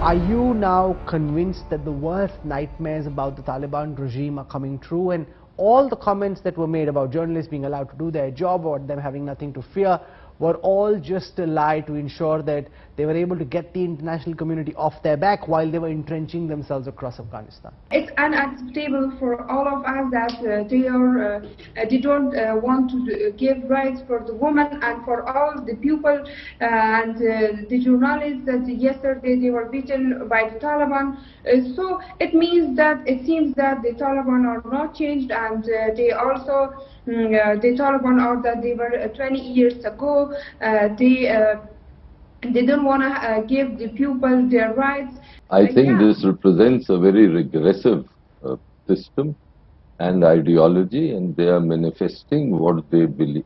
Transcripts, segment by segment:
Are you now convinced that the worst nightmares about the Taliban regime are coming true, and all the comments that were made about journalists being allowed to do their job or them having nothing to fear were all just a lie to ensure that they were able to get the international community off their back while they were entrenching themselves across Afghanistan? It's unacceptable for all of us that they don't want to give rights for the women and for all the people and the journalists that yesterday they were beaten by the Taliban. So it means that it seems that the Taliban are not changed, and they also the Taliban are that they were 20 years ago. They don't want to give the people their rights. I think this represents a very regressive system and ideology, and they are manifesting what they believe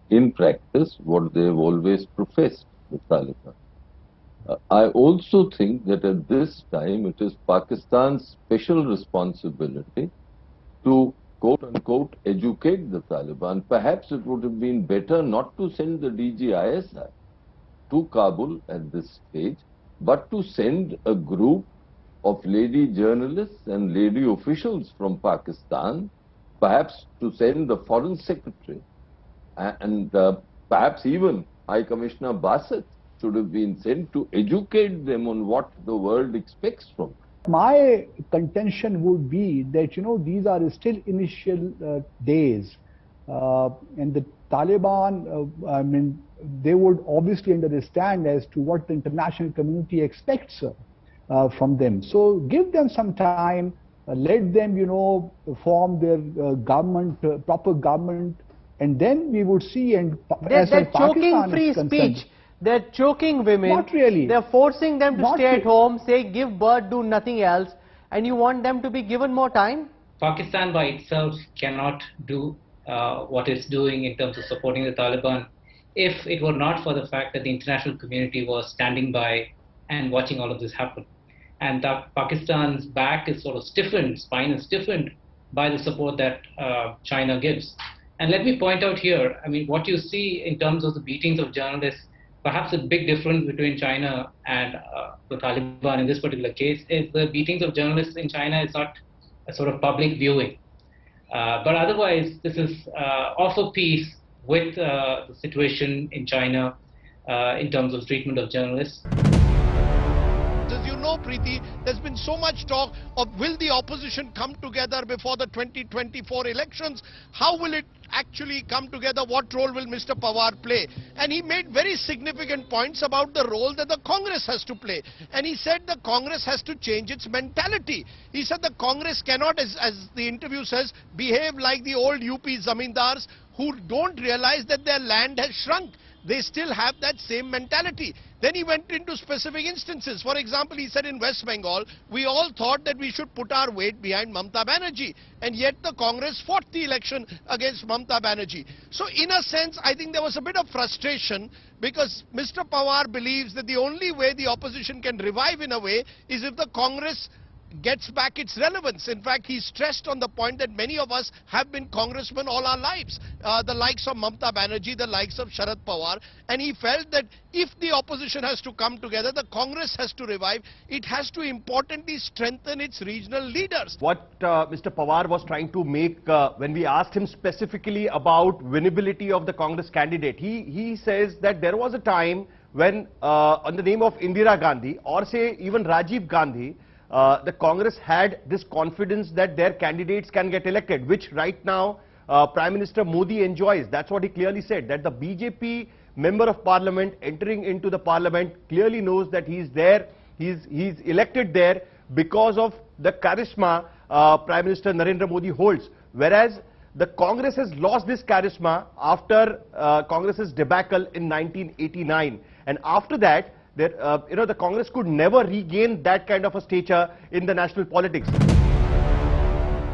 in practice, what they have always professed, the Taliban. I also think that at this time it is Pakistan's special responsibility to quote-unquote educate the Taliban. Perhaps it would have been better not to send the DGISI to Kabul at this stage, but to send a group of lady journalists and lady officials from Pakistan, perhaps to send the Foreign Secretary, and perhaps even High Commissioner Bassett should have been sent to educate them on what the world expects from them. My contention would be that, these are still initial days, and the Taliban, they would obviously understand as to what the international community expects from them. So give them some time, let them, form their government, proper government, and then we would see. And they're choking free speech. They're choking women. Not really. They're forcing them to stay at home, say give birth, do nothing else, and you want them to be given more time? Pakistan by itself cannot do what it's doing in terms of supporting the Taliban if it were not for the fact that the international community was standing by and watching all of this happen. And that Pakistan's back is sort of stiffened, spine is stiffened by the support that China gives. And let me point out here, what you see in terms of the beatings of journalists, perhaps a big difference between China and the Taliban in this particular case is the beatings of journalists in China is not a sort of public viewing. But otherwise, this is off a piece with the situation in China in terms of treatment of journalists. As you know, Preeti, there's been so much talk of will the opposition come together before the 2024 elections? How will it actually come together? What role will Mr. Pawar play? And he made very significant points about the role that the Congress has to play. And he said the Congress has to change its mentality. He said the Congress cannot, as the interview says, behave like the old UP zamindars who don't realize that their land has shrunk. They still have that same mentality. Then he went into specific instances. For example, he said in West Bengal, we all thought that we should put our weight behind Mamta Banerjee. And yet the Congress fought the election against Mamta Banerjee. So in a sense, I think there was a bit of frustration because Mr. Pawar believes that the only way the opposition can revive in a way is if the Congress gets back its relevance. In fact, he stressed on the point that many of us have been congressmen all our lives, the likes of Mamta Banerjee, the likes of Sharad Pawar, and he felt that if the opposition has to come together, the Congress has to revive, it has to importantly strengthen its regional leaders. What Mr. Pawar was trying to make, when we asked him specifically about winnability of the Congress candidate, he says that there was a time when on the name of Indira Gandhi or say even Rajiv Gandhi, the Congress had this confidence that their candidates can get elected, which right now Prime Minister Modi enjoys. That's what he clearly said, that the BJP member of parliament entering into the parliament clearly knows that he's there, he's elected there because of the charisma Prime Minister Narendra Modi holds. Whereas the Congress has lost this charisma after Congress's debacle in 1989. And after that, the Congress could never regain that kind of a stature in the national politics.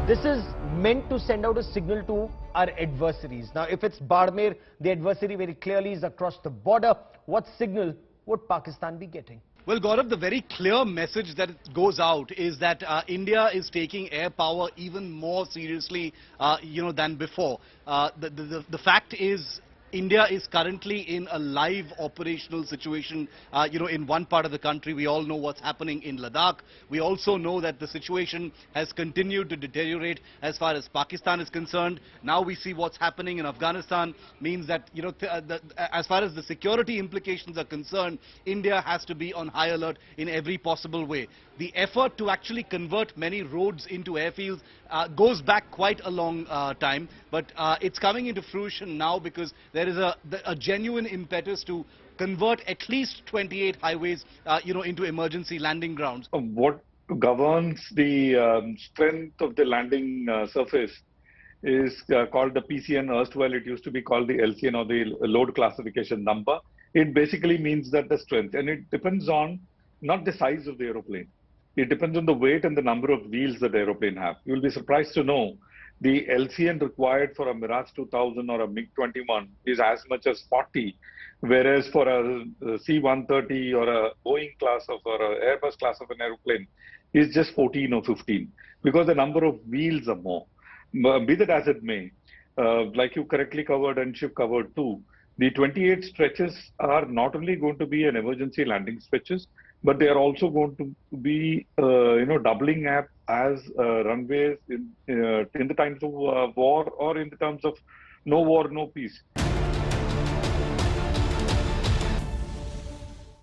This is meant to send out a signal to our adversaries. Now, if it's Barmer, the adversary very clearly is across the border. What signal would Pakistan be getting? Well, Gaurav, the very clear message that goes out is that India is taking air power even more seriously, than before. The fact is, India is currently in a live operational situation, in one part of the country. We all know what's happening in Ladakh. We also know that the situation has continued to deteriorate as far as Pakistan is concerned. Now we see what's happening in Afghanistan means that, as far as the security implications are concerned, India has to be on high alert in every possible way. The effort to actually convert many roads into airfields goes back quite a long time, but it's coming into fruition now because there is a genuine impetus to convert at least 28 highways, into emergency landing grounds. What governs the strength of the landing surface is called the PCN. Erstwhile, it used to be called the LCN, or the load classification number. It basically means that the strength, and it depends on not the size of the aeroplane. It depends on the weight and the number of wheels that the aeroplane have. You'll be surprised to know the LCN required for a Mirage 2000 or a MiG-21 is as much as 40, whereas for a C-130 or a Boeing class of or a Airbus class of an aeroplane is just 14 or 15, because the number of wheels are more. Be that as it may, like you correctly covered and Shiv covered too, the 28 stretches are not only going to be an emergency landing stretches, but they are also going to be, doubling up as runways in the times of war or in the terms of no war, no peace.